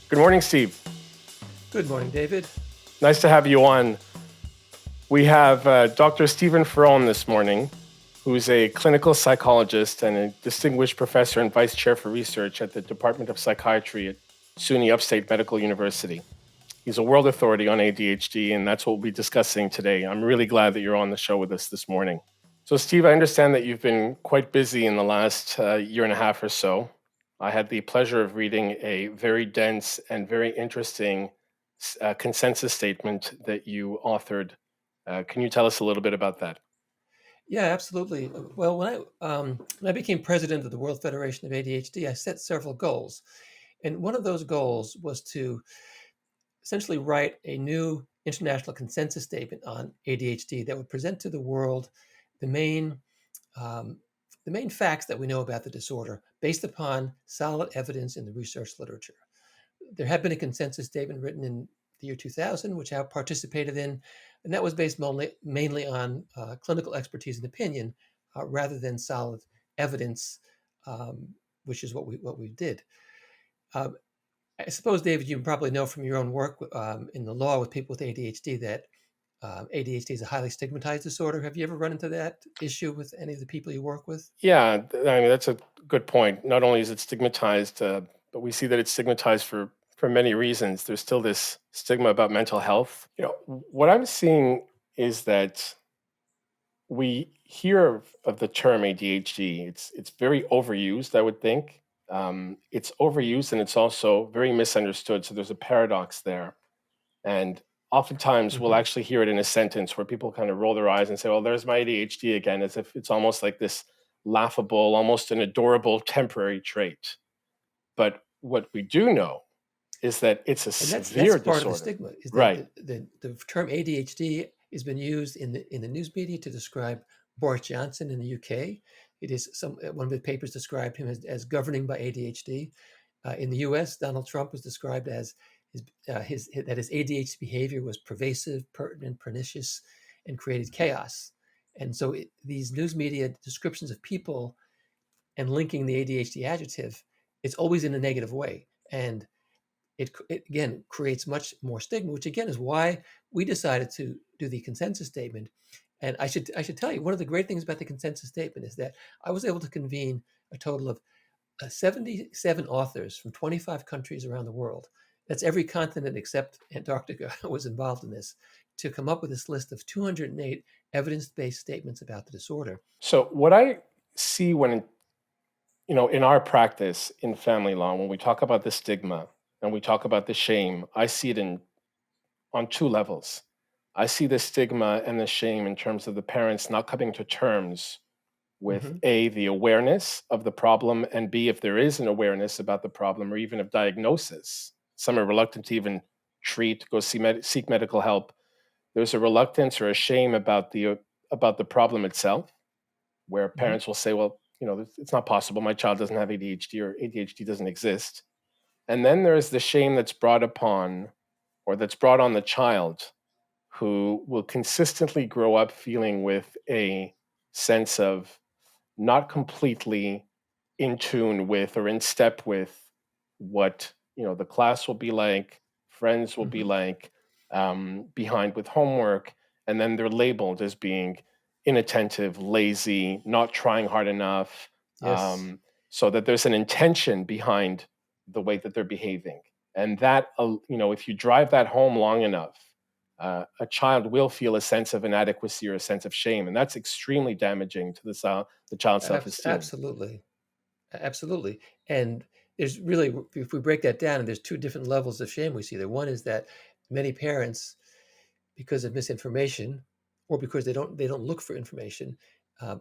Good morning, Steve. Good morning, David. Nice to have you on. We have Dr. Stephen Faraone this morning, who's a clinical psychologist and a distinguished professor and vice chair for research at the Department of Psychiatry at SUNY Upstate Medical University. He's a world authority on ADHD, and that's what we'll be discussing today. I'm really glad that you're on the show with us this morning. So, Steve, I understand that you've been quite busy in the last year and a half or so. I had the pleasure of reading a very dense and very interesting consensus statement that you authored. Can you tell us a little bit about that? Yeah, absolutely. Well, when I became president of the World Federation of ADHD, I set several goals. And one of those goals was to essentially write a new international consensus statement on ADHD that would present to the world the main um, the main facts that we know about the disorder based upon solid evidence in the research literature. There had been a consensus statement written in the year 2000, which I participated in, and that was based mainly on clinical expertise and opinion rather than solid evidence, which is what we did. Uh, I suppose, David, you probably know from your own work in the law with people with ADHD that ADHD is a highly stigmatized disorder. Have you ever run into that issue with any of the people you work with? Yeah, I mean, that's a good point. Not only is it stigmatized, but we see that it's stigmatized for many reasons. There's still this stigma about mental health. What I'm seeing is that we hear of the term ADHD. It's very overused, I would think. It's overused and it's also very misunderstood. So there's a paradox there. And oftentimes we'll Hmm. actually hear it in a sentence where people kind of roll their eyes and say, "Well, there's my ADHD again," as if it's almost like this laughable, almost an adorable temporary trait. But what we do know is that it's a And that's severe part of the disorder. stigma is that Right. the term ADHD has been used in the news media to describe Boris Johnson in the UK. It is one of the papers described him as governing by ADHD. In the US, Donald Trump was described as his ADHD behavior was pervasive, pertinent, pernicious, and created chaos. And so these news media descriptions of people and linking the ADHD adjective, it's always in a negative way. And it again creates much more stigma, which again is why we decided to do the consensus statement. And I should tell you, one of the great things about the consensus statement is that I was able to convene a total of 77 authors from 25 countries around the world. That's every continent except Antarctica was involved in this, to come up with this list of 208 evidence-based statements about the disorder. So what I see when in our practice in family law, when we talk about the stigma and we talk about the shame, I see it in on two levels. I see the stigma and the shame in terms of the parents not coming to terms with Hmm. A, the awareness of the problem, and B, if there is an awareness about the problem or even of diagnosis. Some are reluctant to even treat, go seek medical help. There's a reluctance or a shame about the problem itself, where Hmm. parents will say, "Well, it's not possible. My child doesn't have ADHD, or ADHD doesn't exist." And then there's the shame that's brought upon or that's brought on the child, who will consistently grow up feeling with a sense of not completely in tune with or in step with what the class will be like, friends will be Hmm. like, behind with homework, and then they're labeled as being inattentive, lazy, not trying hard enough, Yes. so that there's an intention behind the way that they're behaving. And that, if you drive that home long enough, a child will feel a sense of inadequacy or a sense of shame, and that's extremely damaging to the child's self-esteem. Absolutely. Absolutely. And there's really, if we break that down, and there's two different levels of shame we see there. One is that many parents, because of misinformation or because they don't look for information, uh,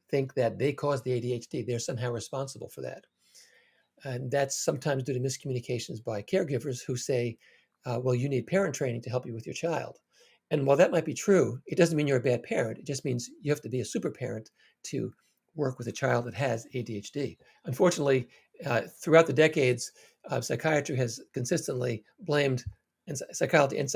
think that they caused the ADHD. They're somehow responsible for that. And that's sometimes due to miscommunications by caregivers who say, well, you need parent training to help you with your child. And while that might be true, it doesn't mean you're a bad parent. It just means you have to be a super parent to work with a child that has ADHD. Unfortunately, throughout the decades, psychiatry has consistently blamed, and psychiatry and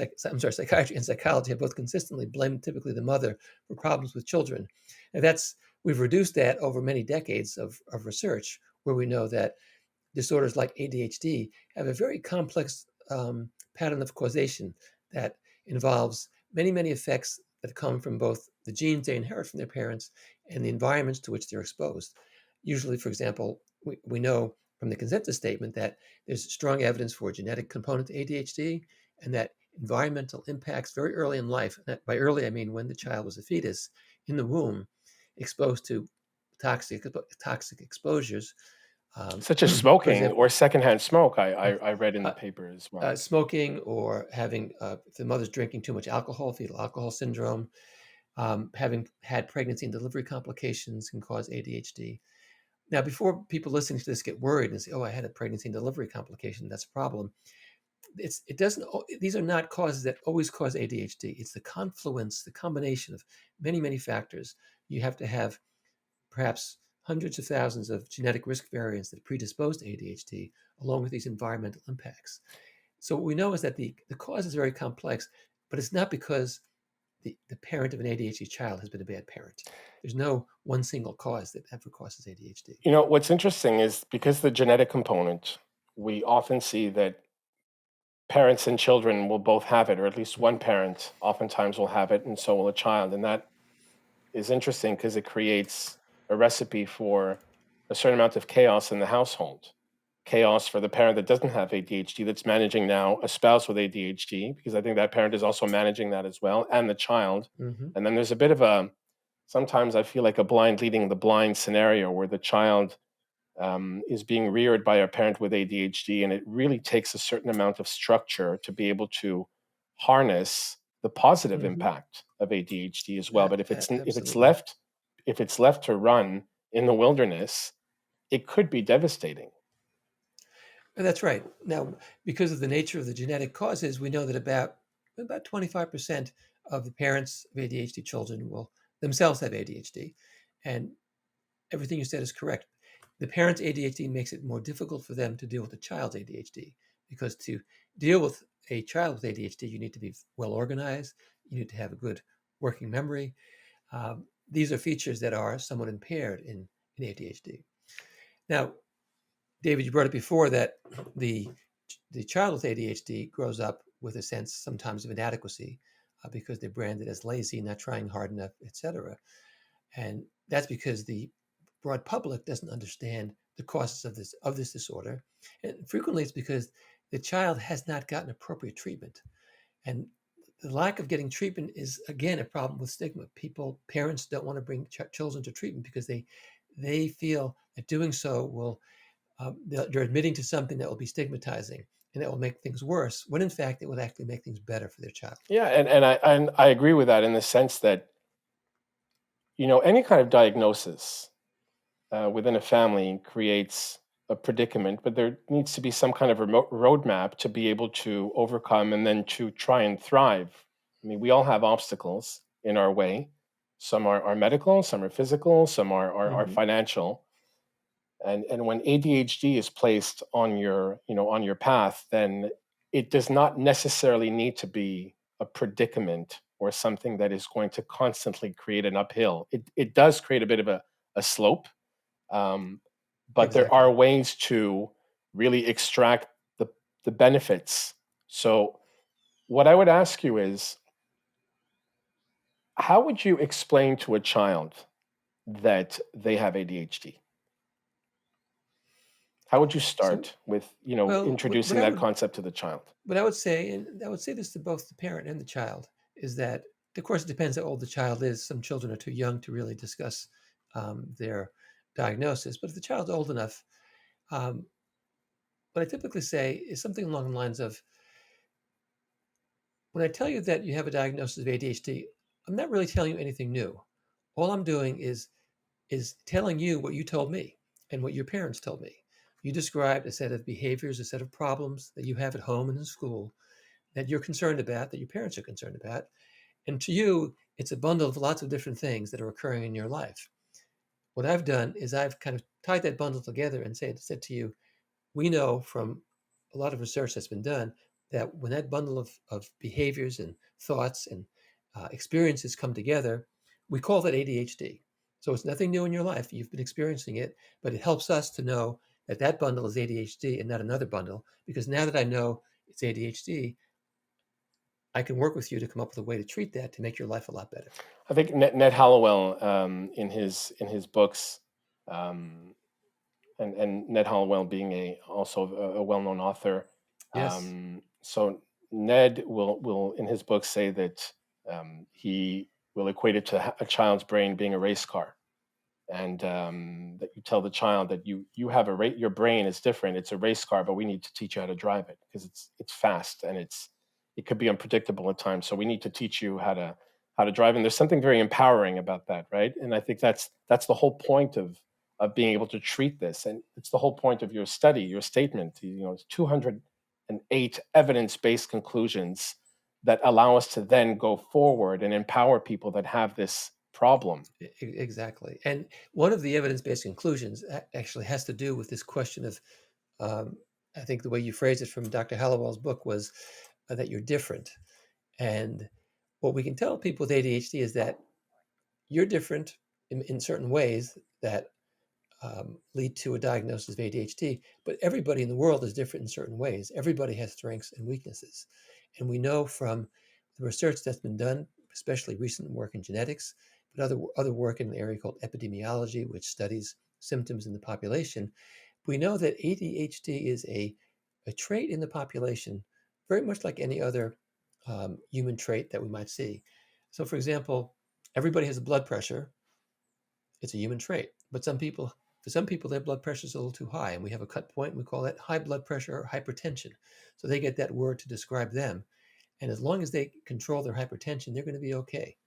psychology have both consistently blamed typically the mother for problems with children. And we've reduced that over many decades of research, where we know that disorders like ADHD have a very complex pattern of causation that involves many, many effects that come from both the genes they inherit from their parents and the environments to which they're exposed. Usually, for example, we know from the consensus statement that there's strong evidence for a genetic component to ADHD, and that environmental impacts very early in life, and by early I mean when the child was a fetus in the womb, exposed to toxic exposures. Such as For smoking example, or secondhand smoke, I read in the paper as well. smoking, or having, if the mother's drinking too much alcohol, fetal alcohol syndrome, having had pregnancy and delivery complications can cause ADHD. Now, before people listening to this get worried and say, "Oh, I had a pregnancy and delivery complication, that's a problem," it doesn't. These are not causes that always cause ADHD. It's the confluence, the combination of many, many factors. You have to have perhaps hundreds of thousands of genetic risk variants that predispose to ADHD, along with these environmental impacts. So what we know is that the cause is very complex, but it's not because the parent of an ADHD child has been a bad parent. There's no one single cause that ever causes ADHD. What's interesting is because the genetic component, we often see that parents and children will both have it, or at least one parent oftentimes will have it, and so will a child. And that is interesting because it creates a recipe for a certain amount of chaos in the household. Chaos for the parent that doesn't have ADHD, that's managing now a spouse with ADHD, because I think that parent is also managing that as well, and the child. Mm-hmm. And then there's a bit of sometimes I feel like a blind leading the blind scenario where the child is being reared by a parent with ADHD, and it really takes a certain amount of structure to be able to harness the positive Mm-hmm. impact of ADHD as well. But Absolutely. if it's left to run in the wilderness, it could be devastating. And that's right. Now, because of the nature of the genetic causes, we know that about 25% of the parents of ADHD children will themselves have ADHD. And everything you said is correct. The parent's ADHD makes it more difficult for them to deal with the child's ADHD, because to deal with a child with ADHD, you need to be well organized, you need to have a good working memory. These are features that are somewhat impaired in ADHD. Now, David, you brought up before that the the child with ADHD grows up with a sense sometimes of inadequacy, because they're branded as lazy, not trying hard enough, etc. And that's because the broad public doesn't understand the causes of this disorder, and frequently it's because the child has not gotten appropriate treatment. And the lack of getting treatment is again a problem with stigma. Parents don't want to bring children to treatment because they feel that doing so will they're admitting to something that will be stigmatizing and that will make things worse, when in fact it would actually make things better for their child. Yeah, and I agree with that in the sense that any kind of diagnosis within a family creates a predicament, but there needs to be some kind of remote roadmap to be able to overcome and then to try and thrive. I mean, we all have obstacles in our way. Some are medical, some are physical, some are Hmm. financial. And when ADHD is placed on your path, then it does not necessarily need to be a predicament or something that is going to constantly create an uphill. It does create a bit of a slope, um, but there are Exactly. ways to really extract the benefits. So what I would ask you is, how would you explain to a child that they have ADHD? How would you So, start with, well, introducing that concept to the child? what I would say, and I would say this to both the parent and the child, is that of course it depends how old the child is. Some children are too young to really discuss their diagnosis, but if the child's old enough, um, what I typically say is something along the lines of, when I tell you that you have a diagnosis of ADHD, I'm not really telling you anything new. All I'm doing is telling you what you told me and what your parents told me. You described a set of behaviors, a set of problems that you have at home and in school that you're concerned about, that your parents are concerned about. And to you, it's a bundle of lots of different things that are occurring in your life. What I've done is I've kind of tied that bundle together and said to you, we know from a lot of research that's been done that when that bundle of behaviors and thoughts and experiences come together, we call that ADHD. So it's nothing new in your life. You've been experiencing it, but it helps us to know that bundle is ADHD and not another bundle, because now that I know it's ADHD, I can work with you to come up with a way to treat that to make your life a lot better. I think Ned Hallowell, in his books, um, and Ned Hallowell being also a well-known author. Yes, So Ned will in his book say that he will equate it to a child's brain being a race car, and that you tell the child that you have your brain is different. It's a race car, but we need to teach you how to drive it because it's fast and it could be unpredictable at times. So we need to teach you how to drive. And there's something very empowering about that, right? And I think that's the whole point of being able to treat this, and it's the whole point of your study, your statement. It's 208 evidence-based conclusions that allow us to then go forward and empower people that have this problem. exactly. And one of the evidence-based conclusions actually has to do with this question of, um, I think the way you phrased it from Dr. Hallowell's book was that you're different. And what we can tell people with ADHD is that you're different in certain ways that lead to a diagnosis of ADHD, but everybody in the world is different in certain ways. Everybody has strengths and weaknesses. And we know from the research that's been done, especially recent work in genetics, but other work in an area called epidemiology, which studies symptoms in the population, we know that ADHD is a trait in the population, very much like any other human trait that we might see. So, for example, everybody has a blood pressure. It's a human trait. But for some people, their blood pressure is a little too high, and we have a cut point. And we call that high blood pressure or hypertension. So they get that word to describe them. And as long as they control their hypertension, they're going to be okay.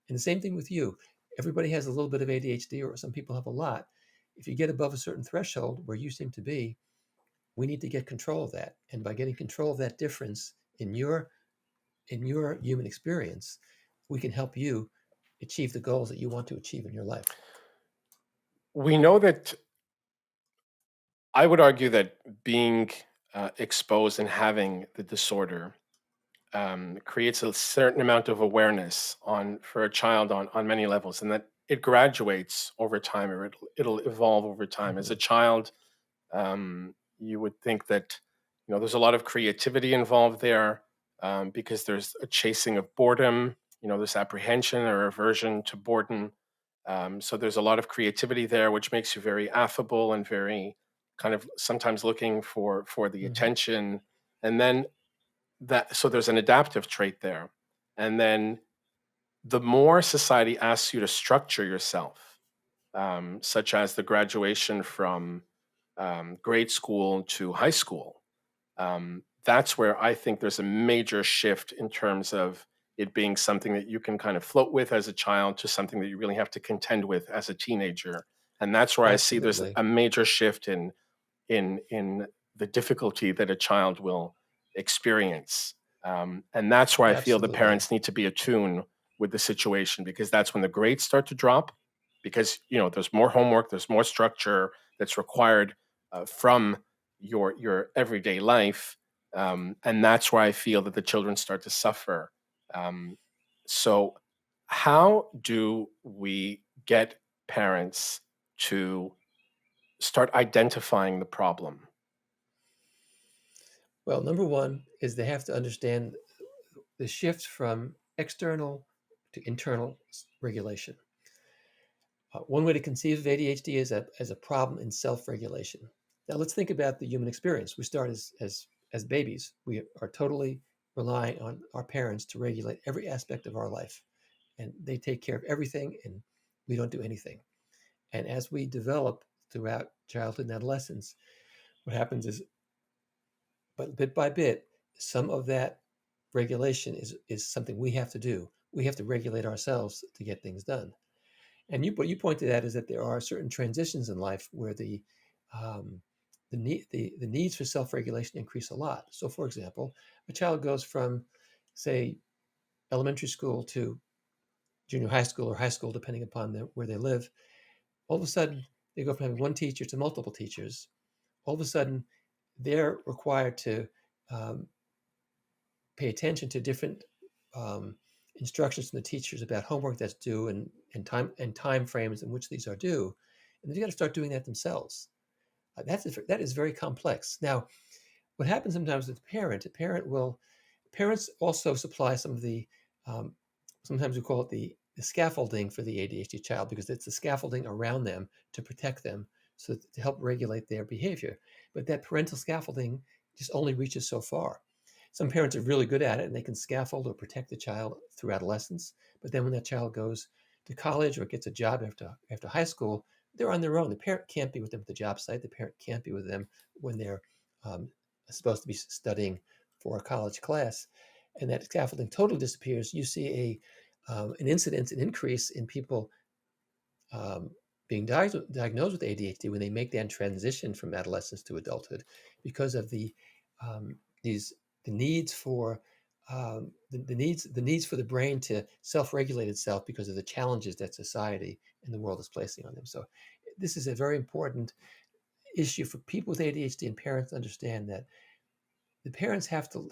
And the same thing with you. Everybody has a little bit of ADHD, or some people have a lot. If you get above a certain threshold where you seem to be, we need to get control of that. And by getting control of that difference in your human experience, we can help you achieve the goals that you want to achieve in your life. We know that I would argue that being exposed and having the disorder creates a certain amount of awareness for a child on many levels, and that it graduates over time, or it'll evolve over time. As a Mhm. child, you would think that there's a lot of creativity involved there, because there's a chasing of boredom. There's apprehension or aversion to boredom. So there's a lot of creativity there, which makes you very affable and very kind of sometimes looking for the Mhm. attention. And then so there's an adaptive trait there. And then the more society asks you to structure yourself, such as the graduation from grade school to high school, that's where I think there's a major shift in terms of it being something that you can kind of float with as a child to something that you really have to contend with as a teenager. And that's where I see there's Absolutely. a major shift in the difficulty that a child will experience. And that's where I feel the Absolutely. parents need to be attuned with the situation, because that's when the grades start to drop, because there's more homework, there's more structure that's required from your everyday life, and that's where I feel that the children start to suffer. Um, so, how do we get parents to start identifying the problem? Well, number one is they have to understand the shift from external to internal regulation. One way to conceive of ADHD is as a problem in self-regulation. Now, let's think about the human experience. We start as babies. We are totally relying on our parents to regulate every aspect of our life, and they take care of everything, and we don't do anything. And as we develop throughout childhood and adolescence, what happens is, but bit by bit, some of that regulation is something we have to do. We have to regulate ourselves to get things done. And what you pointed at is that there are certain transitions in life where um, the needs for self-regulation increase a lot. So, for example, a child goes from, say, elementary school to junior high school or high school, depending upon where they live. All of a sudden, they go from having one teacher to multiple teachers. All of a sudden, they're required to um, pay attention to different um, instructions from the teachers about homework that's due and time frames in which these are due, and they've got to start doing that themselves. That is very complex. Now, what happens sometimes with parents also supply some of the, um, sometimes we call it the scaffolding for the ADHD child, because it's the scaffolding around them to protect them, so to help regulate their behavior. But that parental scaffolding just only reaches so far. Some parents are really good at it and they can scaffold or protect the child through adolescence. But then when that child goes to college or gets a job after high school, they're on their own. The parent can't be with them at the job site. The parent can't be with them when they're um, supposed to be studying for a college class. And that scaffolding totally disappears. You see an incidence, an increase in people um, being diagnosed with ADHD when they make that transition from adolescence to adulthood, because of these the needs for the needs for the brain to self-regulate itself because of the challenges that society and the world is placing on them. So this is a very important issue for people with ADHD and parents to understand, that the parents have to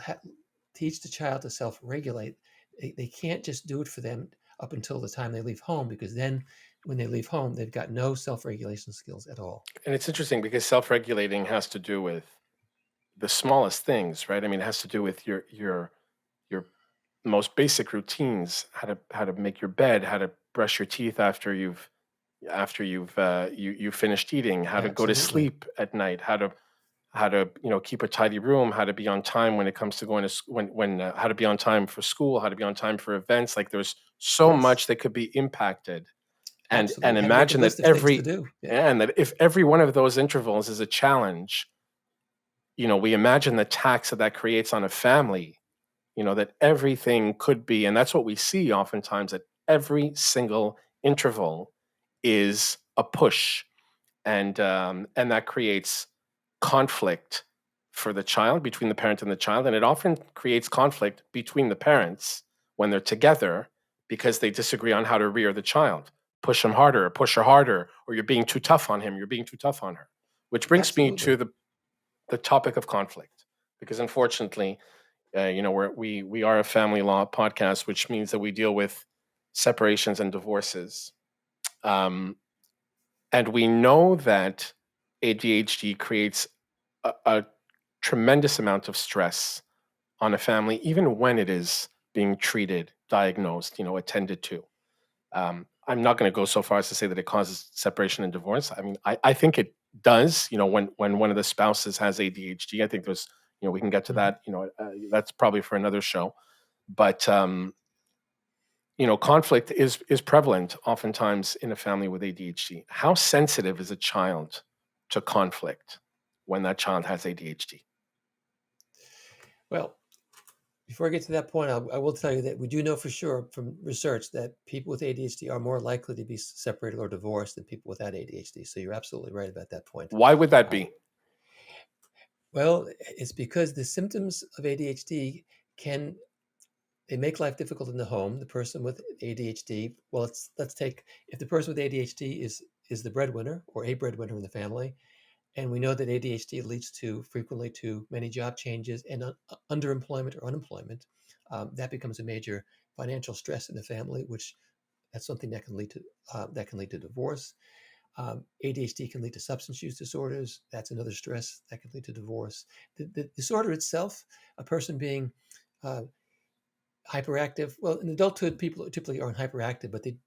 teach the child to self-regulate. They can't just do it for them up until the time they leave home, because then when they leave home, they've got no self-regulation skills at all. And it's interesting because self-regulating has to do with the smallest things, right? I mean, it has to do with your most basic routines, how to make your bed, how to brush your teeth after you've finished eating, how to go to Absolutely. sleep at night, how to keep a tidy room, how to be on time when it comes to going to when how to be on time for school, how to be on time for events. Like there's so Yes, much that could be impacted, and absolutely. How to make a imagine that list of things to do. Yeah, if every one of those intervals is a challenge, we imagine the tax that creates on a family, that everything could be, and that's what we see oftentimes, that every single interval is a push, and that creates conflict for the child, between the parent and the child, and it often creates conflict between the parents when they're together because they disagree on how to rear the child. Push him harder, or push her harder, or you're being too tough on him, you're being too tough on her. Which brings me to absolutely. the topic of conflict, because unfortunately, we are a family law podcast, which means that we deal with separations and divorces. Um, and we know that ADHD creates a tremendous amount of stress on a family, even when it is being treated, diagnosed, attended to. I'm not going to go so far as to say that it causes separation and divorce. I mean, I think it does. When one of the spouses has ADHD, I think there's, we can get to Mhm. that. That's probably for another show. But conflict is prevalent oftentimes in a family with ADHD. How sensitive is a child to conflict when that child has ADHD? Well, before I get to that point, I will tell you that we do know for sure from research that people with ADHD are more likely to be separated or divorced than people without ADHD. So you're absolutely right about that point. Why would that Uh, be? well, it's because the symptoms of ADHD can they make life difficult in the home. The person with ADHD, well, let's take, if the person with ADHD is the breadwinner or a breadwinner in the family, and we know that ADHD leads to frequently to many job changes and underemployment or unemployment. That becomes a major financial stress in the family, which that's something that can lead to divorce. ADHD can lead to substance use disorders. That's another stress that can lead to divorce. The disorder itself, a person being uh, hyperactive. Well, in adulthood, people typically aren't hyperactive, but they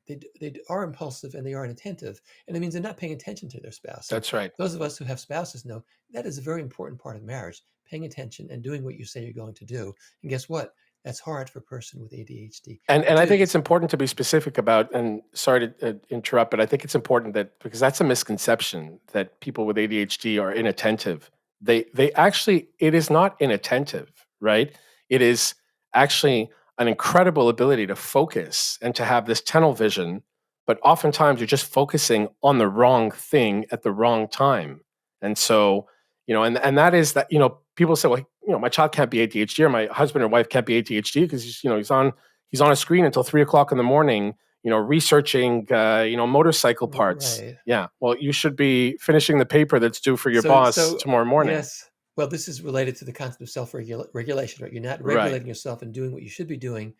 are impulsive and they are inattentive, and it means they're not paying attention to their spouse. So That's right. those of us who have spouses know that is a very important part of marriage: paying attention and doing what you say you're going to do. And guess what? That's hard for a person with ADHD to And I do. think it's important to be specific about, and sorry to interrupt, but I think it's important that, because that's a misconception, that people with ADHD are inattentive. They actually, it is not inattentive, right? It is actually an incredible ability to focus and to have this tunnel vision, but oftentimes you're just focusing on the wrong thing at the wrong time. And so, and that is that, people say, well, my child can't be ADHD, or my husband or wife can't be ADHD because he's on a screen until 3 o'clock in the morning, researching, motorcycle parts. Right. Yeah. Well, you should be finishing the paper that's due for your So, boss so tomorrow morning. yes. Well, this is related to the concept of self-regulation, right? You're not Right. regulating yourself and doing what you should be doing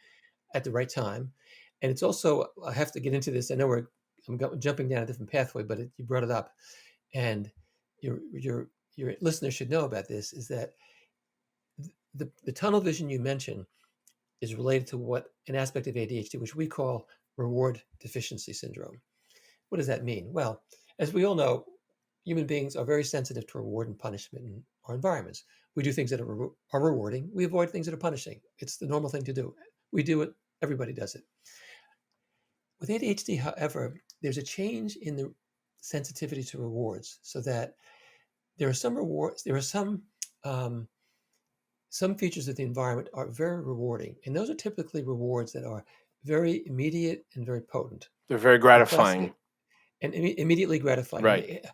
at the right time. And it's also, I have to get into this. I know I'm jumping down a different pathway, but you brought it up. And your listeners should know about this is that the tunnel vision you mentioned is related to what an aspect of ADHD, which we call reward deficiency syndrome. What does that mean? Well, as we all know, human beings are very sensitive to reward and punishment in our environments. We do things that are rewarding. We avoid things that are punishing. It's the normal thing to do. We do it. Everybody does it. With ADHD, however, there's a change in the sensitivity to rewards, so that there are some rewards. There are some features of the environment are very rewarding, and those are typically rewards that are very immediate and very potent. They're very gratifying. And immediately gratifying. Right.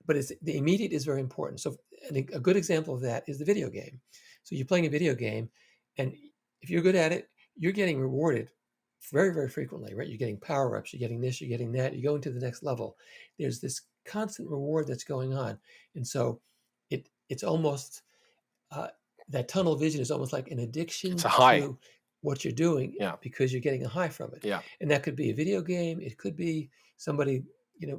But the immediate is very important. So a good example of that is the video game. So you're playing a video game, and if you're good at it, you're getting rewarded very, very frequently, right? You're getting power-ups, you're getting this, you're getting that, you're going to the next level. There's this constant reward that's going on. And so it's almost, that tunnel vision is almost like an addiction It's a high. to what you're doing, Yeah. because you're getting a high from it. Yeah. And that could be a video game. It could be somebody,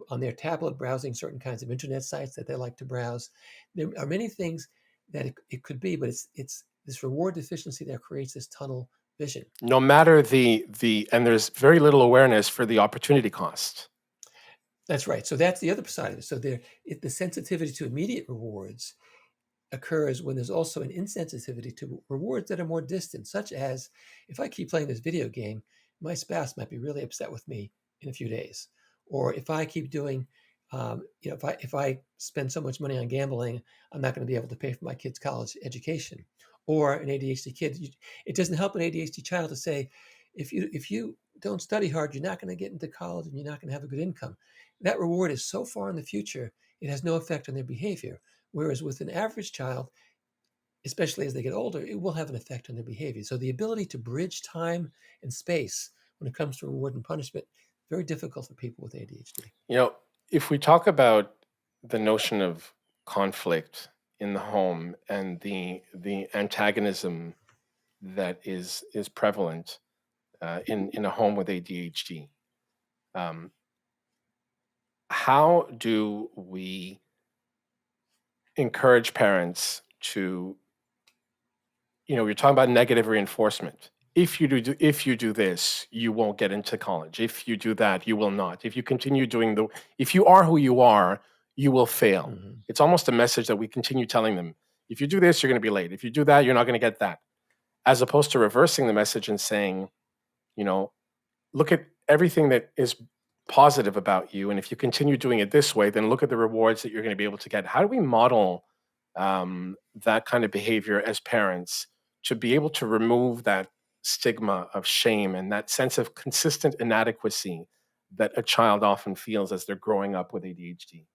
on their tablet browsing certain kinds of internet sites that they like to browse. There are many things that it could be, but it's this reward deficiency that creates this tunnel vision. No matter and there's very little awareness for the opportunity cost. That's right. So that's the other side of it. So the sensitivity to immediate rewards occurs when there's also an insensitivity to rewards that are more distant, such as if I keep playing this video game, my spouse might be really upset with me in a few days. Or if I keep doing, if I spend so much money on gambling, I'm not going to be able to pay for my kid's college education. Or an ADHD kid, it doesn't help an ADHD child to say, if you don't study hard, you're not going to get into college and you're not going to have a good income. That reward is so far in the future, it has no effect on their behavior. Whereas with an average child, especially as they get older, it will have an effect on their behavior. So the ability to bridge time and space when it comes to reward and punishment, very difficult for people with ADHD. If we talk about the notion of conflict in the home and the antagonism that is prevalent in a home with ADHD, how do we encourage parents to, you're talking about negative reinforcement. If you do this, you won't get into college. If you do that, you will not. If you continue if you are who you are, you will fail. Mm-hmm. It's almost a message that we continue telling them. If you do this, you're going to be late. If you do that, you're not going to get that. As opposed to reversing the message and saying, look at everything that is positive about you. And if you continue doing it this way, then look at the rewards that you're going to be able to get. How do we model that kind of behavior as parents to be able to remove that stigma of shame and that sense of consistent inadequacy that a child often feels as they're growing up with ADHD?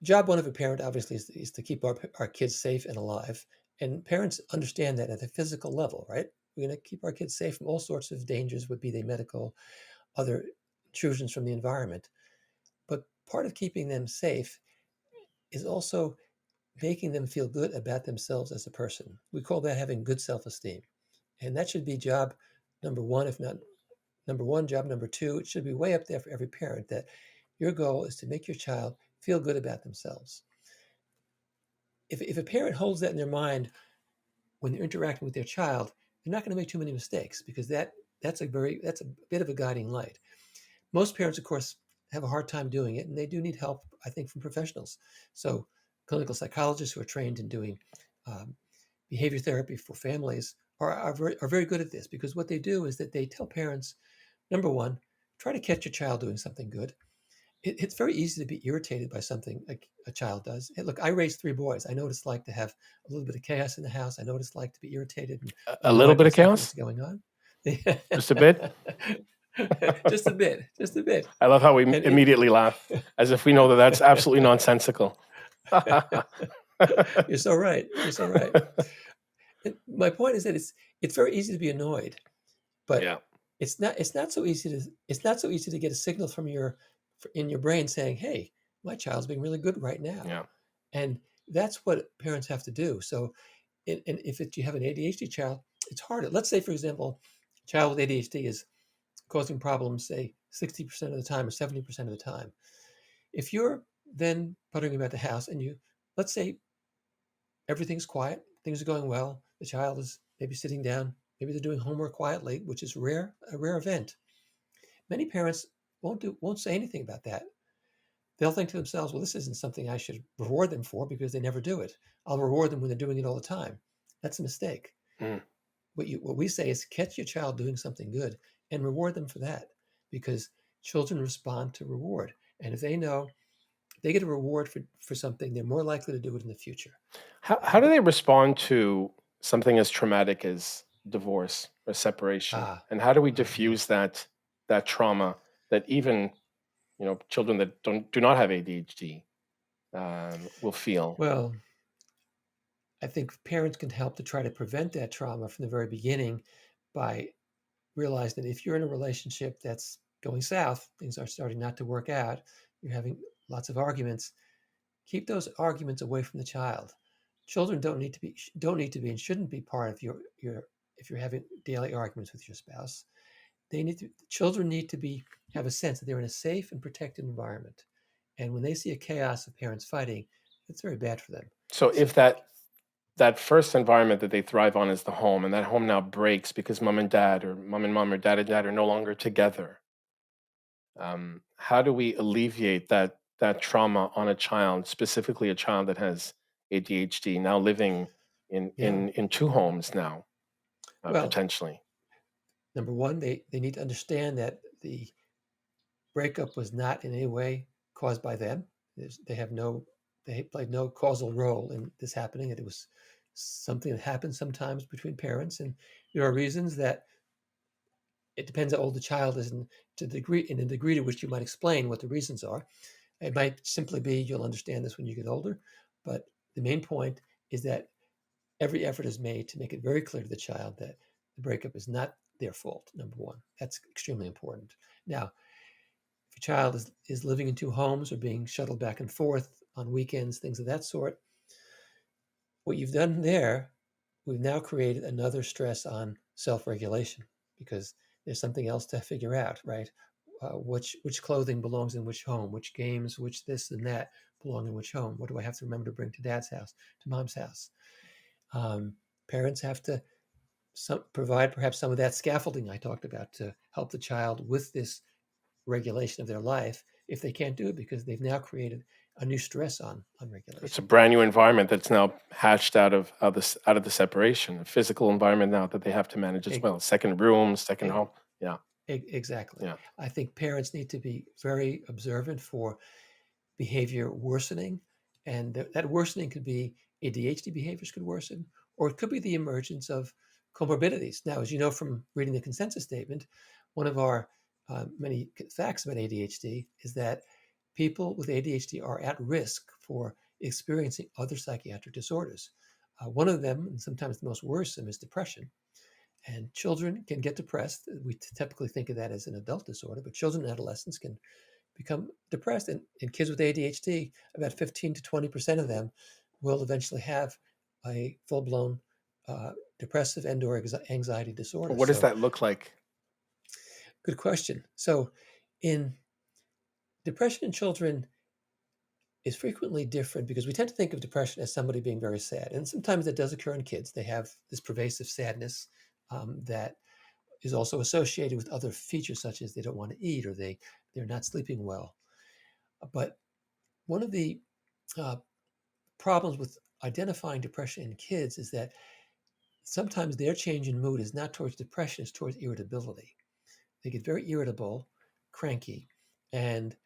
Job one of a parent, obviously, is to keep our kids safe and alive. And parents understand that at a physical level, right? We're going to keep our kids safe from all sorts of dangers, would be they medical, other intrusions from the environment. But part of keeping them safe is also making them feel good about themselves as a person. We call that having good self-esteem. And that should be job number one, if not number one. Job number two, it should be way up there for every parent, that your goal is to make your child feel good about themselves. If a parent holds that in their mind when they're interacting with their child, they're not going to make too many mistakes, because that's a bit of a guiding light. Most parents, of course, have a hard time doing it, and they do need help, I think, from professionals. So clinical psychologists who are trained in doing behavior therapy for families are very good at this, because what they do is that they tell parents, number one, try to catch your child doing something good. It's very easy to be irritated by something like a child does. Hey, look, I raised 3 boys. I know what it's like to have a little bit of chaos in the house. I know what it's like to be irritated and A little bit of what's chaos? going on. Just a bit? Just a bit. Just a bit. I love how we immediately laugh, as if we know that that's absolutely nonsensical. You're so right. You're so right. And my point is that it's very easy to be annoyed, but Yeah. it's not so easy to get a signal in your brain saying, "Hey, my child's being really good right now." Yeah. And that's what parents have to do. So, and if you have an ADHD child, it's harder. Let's say, for example, a child with ADHD is causing problems, say 60% of the time or 70% of the time. If you're then puttering about the house, and let's say everything's quiet, things are going well, the child is maybe sitting down, maybe they're doing homework quietly, which is a rare event. Many parents won't say anything about that. They'll think to themselves, well, this isn't something I should reward them for because they never do it. I'll reward them when they're doing it all the time. That's a mistake. Mm. What we say is catch your child doing something good and reward them for that, because children respond to reward. And if they know they get a reward for something, they're more likely to do it in the future. How do they respond to something as traumatic as divorce or separation? Ah, And how do we yeah. diffuse that trauma that even children that do not have ADHD will feel? Well, I think parents can help to try to prevent that trauma from the very beginning by realizing that if you're in a relationship that's going south, things are starting not to work out, you're having lots of arguments, keep those arguments away from the child. Children don't need to be and shouldn't be part of your if you're having daily arguments with your spouse. Children need to be have a sense that they're in a safe and protected environment. And when they see a chaos of parents fighting, it's very bad for them. So So if that first environment that they thrive on is the home, and that home now breaks because mom and dad, or mom and mom, or dad and dad are no longer together, how do we alleviate that trauma on a child, specifically a child that has ADHD, now living in yeah. two homes now, Well, potentially? number one, they need to understand that the breakup was not in any way caused by them. They played no causal role in this happening. It was something that happens sometimes between parents, and there are reasons that it depends how old the child is, and in the degree to which you might explain what the reasons are. It might simply be you'll understand this when you get older, but the main point is that every effort is made to make it very clear to the child that the breakup is not their fault. Number one, that's extremely important. Now, if your child is living in two homes or being shuttled back and forth on weekends, things of that sort, what you've done there, we've now created another stress on self-regulation, because there's something else to figure out, right? Which clothing belongs in which home, which games, which this and that belong in which home. What do I have to remember to bring to dad's house, to mom's house? Um, Parents have to provide perhaps some of that scaffolding I talked about to help the child with this regulation of their life if they can't do it because they've now created a new stress on It's a regulation. brand new environment that's now hatched out of the separation, a physical environment now that they have to manage as E- well. Second room, second e- home. Yeah, Exactly. yeah. I think parents need to be very observant for behavior worsening, and that worsening could be ADHD behaviors could worsen, or it could be the emergence of comorbidities. Now, as you know from reading the consensus statement, one of our many facts about ADHD is that people with ADHD are at risk for experiencing other psychiatric disorders. One of them, and sometimes the most worrisome, is depression. And children can get depressed. We typically think of that as an adult disorder, but children and adolescents can become depressed. And in kids with ADHD, about 15 to 20% of them will eventually have a full blown depressive and or anxiety disorder. What does So that look like? good question. So in depression in children is frequently different because we tend to think of depression as somebody being very sad. And sometimes that does occur in kids. They have this pervasive sadness that is also associated with other features such as they don't want to eat or they're not sleeping well. But one of the uh, problems with identifying depression in kids is that sometimes their change in mood is not towards depression, it's towards irritability. They get very irritable, cranky, and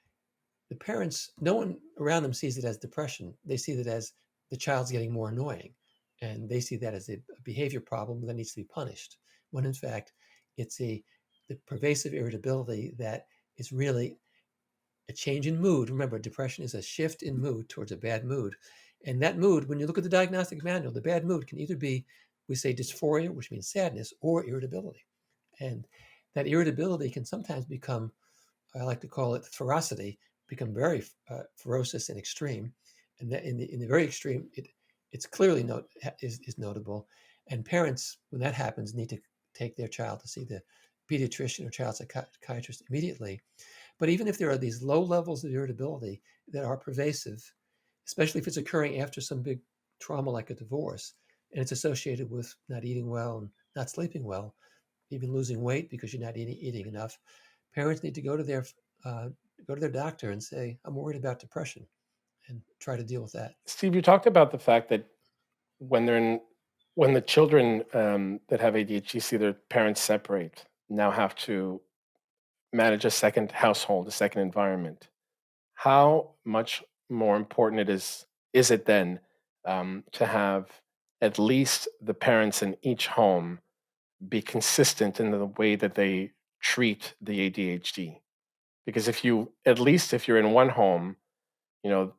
the parents, no one around them sees it as depression. They see it as the child's getting more annoying, and they see that as a behavior problem that needs to be punished. When in fact, it's the pervasive irritability that is really a change in mood. Remember, depression is a shift in mood towards a bad mood. And that mood, when you look at the diagnostic manual, the bad mood can either be, we say dysphoria, which means sadness, or irritability. And that irritability can sometimes become, I like to call it ferocity, become very ferocious and extreme. And that in the very extreme, it's clearly is notable. And parents, when that happens, need to take their child to see the pediatrician or child psychiatrist immediately, But even if there are these low levels of irritability that are pervasive, especially if it's occurring after some big trauma like a divorce, and it's associated with not eating well and not sleeping well, even losing weight because you're not eating enough, parents need to uh, go to their doctor and say, "I'm worried about depression," and try to deal with that. Steve, you talked about the fact that when they're in, when the children that have ADHD see their parents separate, now have to manage a second household, a second environment. How much more important is it then to have at least the parents in each home be consistent in the way that they treat the ADHD? Because if you, at least if you're in one home, you know,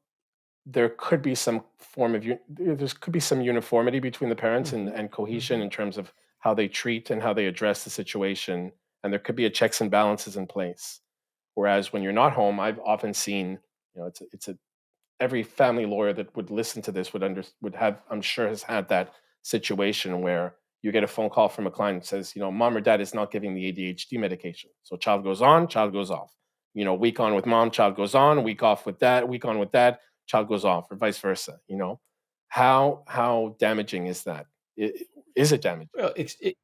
there could be some form of there could be some uniformity between the parents Hmm. and cohesion Hmm. in terms of how they treat and how they address the situation, and there could be a checks and balances in place. Whereas when you're not home, I've often seen, it's a every family lawyer that would listen to this would have, I'm sure, has had that situation where you get a phone call from a client that says, mom or dad is not giving the ADHD medication. So child goes on, child goes off. Week on with mom, child goes on, week off with dad, week on with dad, child goes off, or vice versa. How damaging is that? Is it damaging? Well,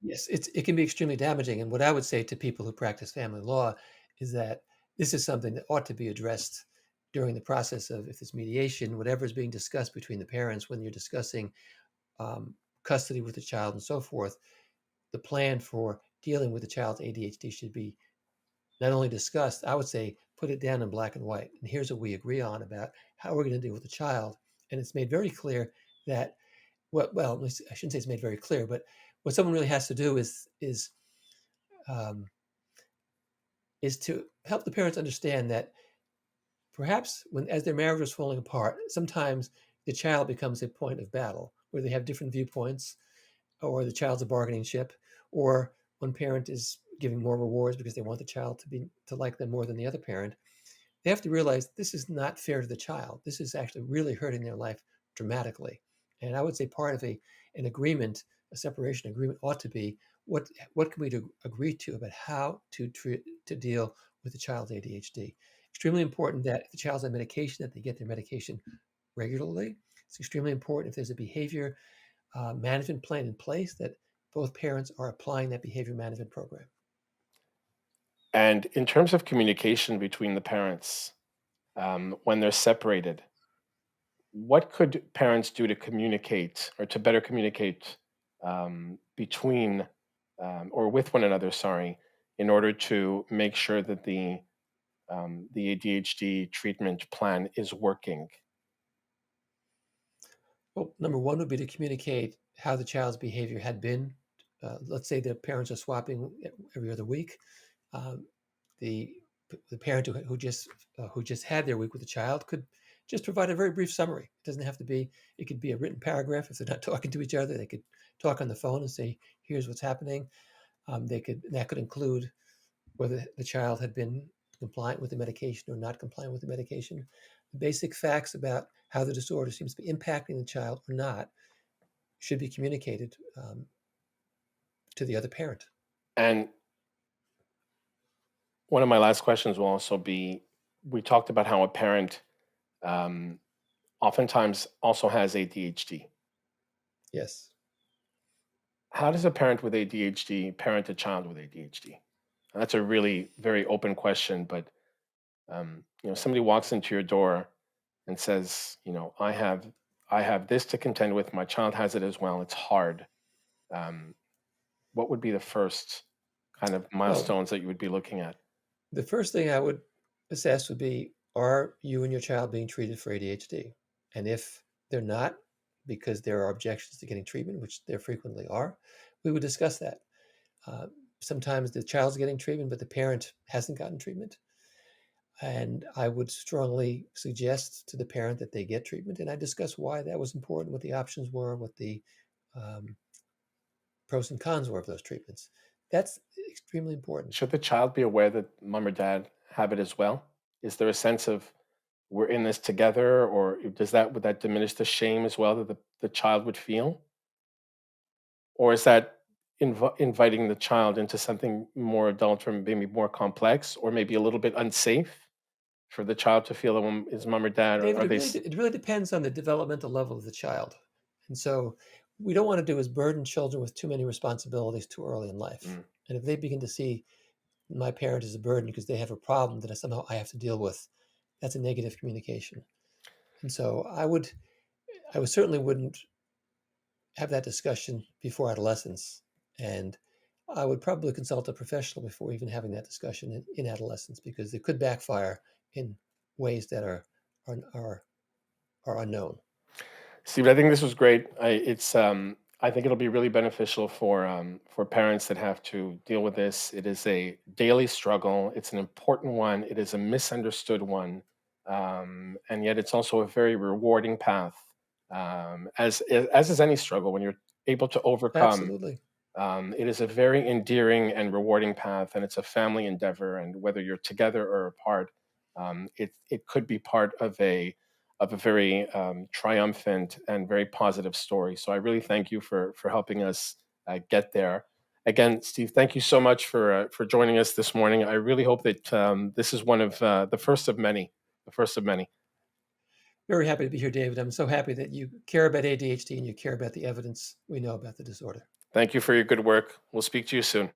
yes, it can be extremely damaging. And what I would say to people who practice family law is that this is something that ought to be addressed during the process of, if it's mediation, whatever is being discussed between the parents when you're discussing um, custody with the child and so forth. The plan for dealing with the child's ADHD should be not only discussed, I would say put it down in black and white. And here's what we agree on about how we're going to deal with the child. And it's made very clear that well, at least I shouldn't say it's made very clear, but what someone really has to do um, is to help the parents understand that perhaps when as their marriage is falling apart, sometimes the child becomes a point of battle where they have different viewpoints, or the child's a bargaining chip, or one parent is giving more rewards because they want the child to like them more than the other parent. They have to realize this is not fair to the child. This is actually really hurting their life dramatically. And I would say part of an agreement, a separation agreement, ought to be what can we agree to about how to deal with the child's ADHD. Extremely important that if the child's on medication, that they get their medication regularly. It's extremely important if there's a behavior management plan in place that both parents are applying that behavior management program. And in terms of communication between the parents, when they're separated, what could parents do to communicate or to better communicate between or with one another, sorry, in order to make sure that the ADHD treatment plan is working? Well, number one would be to communicate how the child's behavior had been. Let's say the parents are swapping every other week. Um, the the parent who just had their week with the child could just provide a very brief summary. It doesn't have to be. It could be a written paragraph if they're not talking to each other. They could talk on the phone and say, "Here's what's happening." That could include whether the child had been compliant with the medication or not compliant with the medication. The basic facts about how the disorder seems to be impacting the child or not should be communicated to the other parent. And one of my last questions will also be, we talked about how a parent um, oftentimes also has ADHD. Yes. How does a parent with ADHD parent a child with ADHD? That's a really very open question, but somebody walks into your door and says, I have this to contend with. My child has it as well. It's hard. Um, what would be the first kind of Well, milestones that you would be looking at? the first thing I would assess would be, are you and your child being treated for ADHD? And if they're not, because there are objections to getting treatment, which there frequently are, we would discuss that. Uh, Sometimes the child's getting treatment, but the parent hasn't gotten treatment. And I would strongly suggest to the parent that they get treatment. And I discuss why that was important, what the options were, what the um, pros and cons were of those treatments. That's extremely important. Should the child be aware that mom or dad have it as well? Is there a sense of we're in this together, or would that diminish the shame as well that the child would feel? Or is that inviting the child into something more adult or maybe more complex or maybe a little bit unsafe for the child to feel his mom or dad, or David, are they? it really depends on the developmental level of the child. And so we don't want to do is burden children with too many responsibilities too early in life. Mm. And if they begin to see my parent is a burden because they have a problem that somehow I have to deal with, that's a negative communication. And so I would certainly wouldn't have that discussion before adolescence. And I would probably consult a professional before even having that discussion in adolescence, because it could backfire in ways that are, are, are unknown. Steve, I think this was great. I think it'll be really beneficial for parents that have to deal with this. It is a daily struggle. It's an important one. It is a misunderstood one, and yet it's also a very rewarding path. As is any struggle, when you're able to overcome, Absolutely. it is a very endearing and rewarding path, and it's a family endeavor. And whether you're together or apart, it could be part of a very triumphant and very positive story. So I really thank you for helping us get there. Again, Steve, thank you so much for joining us this morning. I really hope that this is one of the first of many, the first of many. Very happy to be here, David. I'm so happy that you care about ADHD and you care about the evidence we know about the disorder. Thank you for your good work. We'll speak to you soon.